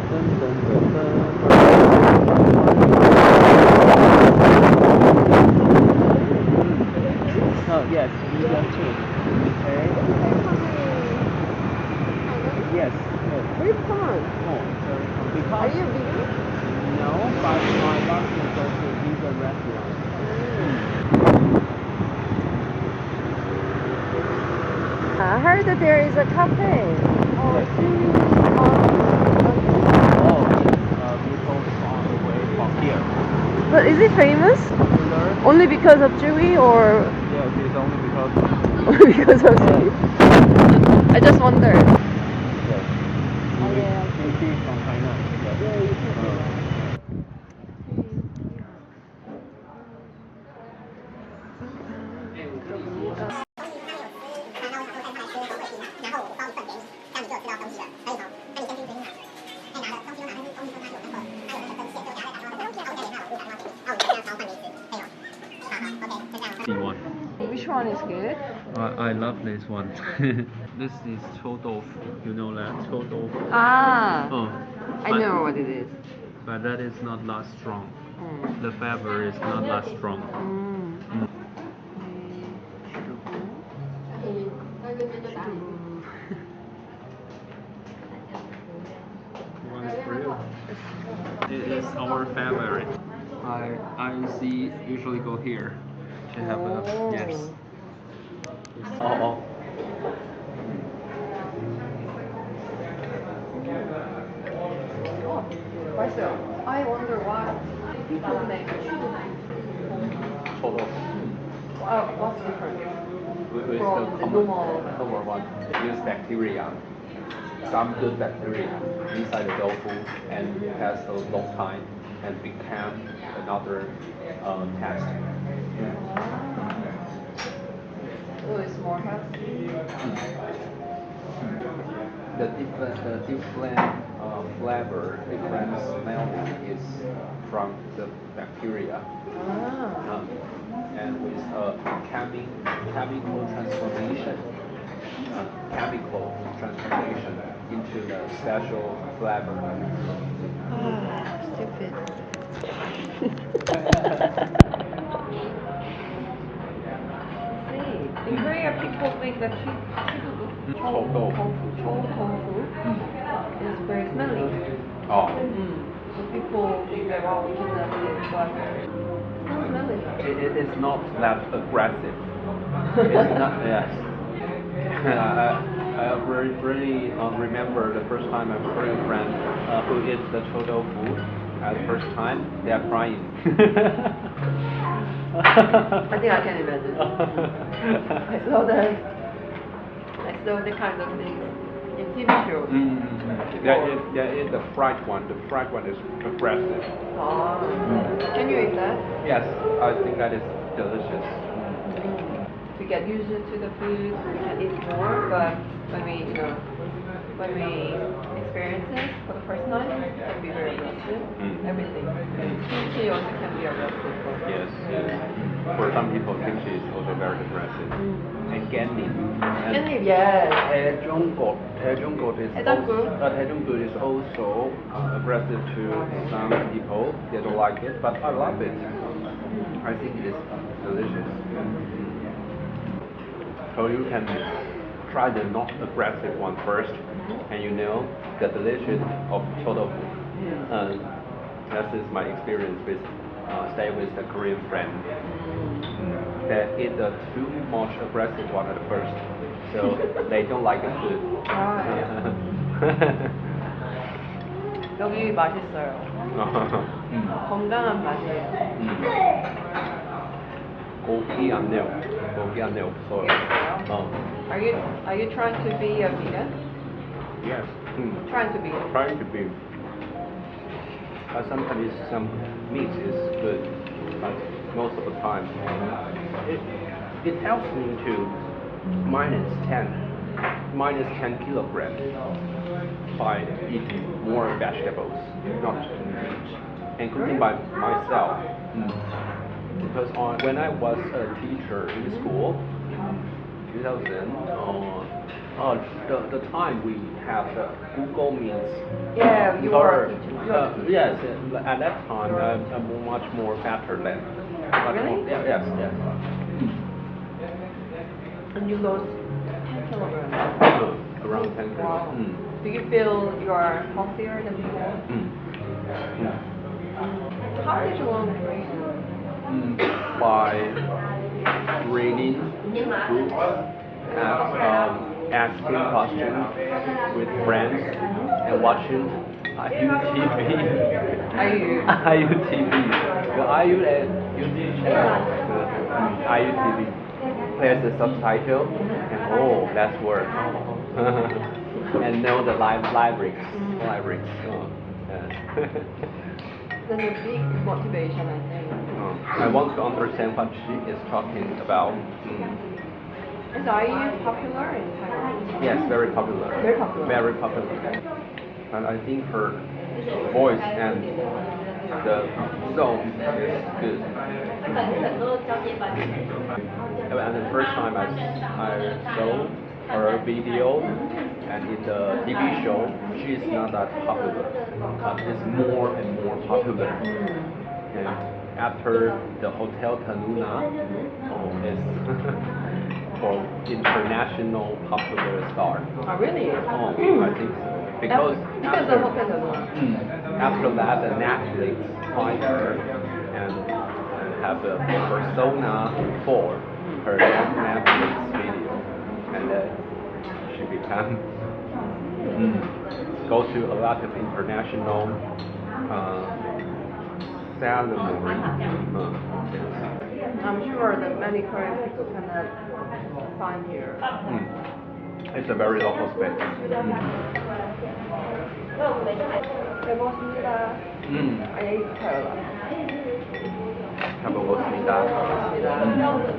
Dun, dun, dun, dun. Oh yes, you got two. Okay. Yes. Which one? Oh, because Are you vegan? no, but my doctor goes to vegan restaurant. I heard that there is a cafe. Oh, Yes. Oh, you go all the way from here. But is it famous? Popular? Only because of Chewy or Yes, it's only because only because of Chewy? I just wondered. yes. Oh, yeah. She's from China. Yes. One. Which one is good? I love this one. This is chou tofu. You know that chou tofu. Ah, Oh, I know what it is. but that is not that strong. Mm. The flavor is not that strong. One for you. It is our favorite. I see usually go here to have a yes. Oh. 맛있어요. I wonder why people make Total. what's different With from the the normal. common one. Use bacteria. Some good bacteria inside the tofu and has a long time and become another taste. Oh, it's more healthy. The different flavor, different smelling is from the bacteria. And with chemical transformation into the special flavor. Stupid. In Korea, people think that chou tofu is very smelly. Oh. So people think that we cannot eat it, but it's not smelly. It is not that aggressive. It's not, yes. I really remember the first time I heard a friend who eats the chou tofu at the first time, they are crying. I think I can imagine. I saw the kind of things in TV shows. There is the fried one. The fried one is aggressive. Can you eat that? Yes, I think that is delicious. We get used to the food, we can eat more, but when we experience it for the first time, it can be very aggressive. Everything. Kimchi also can be aggressive. Yes. For some people, kimchi is also very aggressive. And ganni. Yes. Taejonggot is also aggressive to some people. They don't like it, but I love it. I think it is delicious. So you can try the not aggressive one first, and you know the delicious of chou tofu. That is my experience with stay with a Korean friend. They eat the too much aggressive one at first, so they don't like the food. 여기 맛있어요. 건강한 맛이에요. 고기 안내 없어요. Are you trying to be a vegan? Yes. Trying to be. Trying to be. Sometimes some meat is good, but most of the time it helps me to minus 10 kilograms by eating more vegetables, not meat, and cooking by myself. Because when I was a teacher in school, 2000, The time we have the Google Meets. Yeah, you are a or, teacher. You are a teacher. Yes, at that time I'm much more better than. Really? Yes. And you lost 10 kilograms. Around 10 Wow. kilos. Do you feel you are healthier than before? How did you lose weight? By reading books and asking questions with friends and watching IU TV. IU TV. The IU YouTube channel. IU TV. There's a subtitle and that's work. And know the lyrics. That's a big motivation, I think. I want to understand what she is talking about. Is IU popular in Taiwan? Yes, very popular. Very popular. Very popular. And I think her voice and the song is good. And the first time I saw her video and in the TV show, she is not that popular, but it's more and more popular. And after the Hotel Tanuna, is for international popular star. Oh, really? I think so. Because of Hotel Tanuna. After that, the Netflix find her and have a persona for her Netflix video, and she become go to a lot of international ceremony. I'm sure that many Korean people cannot find here. It's a very local space. 잘 먹었습니다. 안녕히 계세요. 잘 먹었습니다.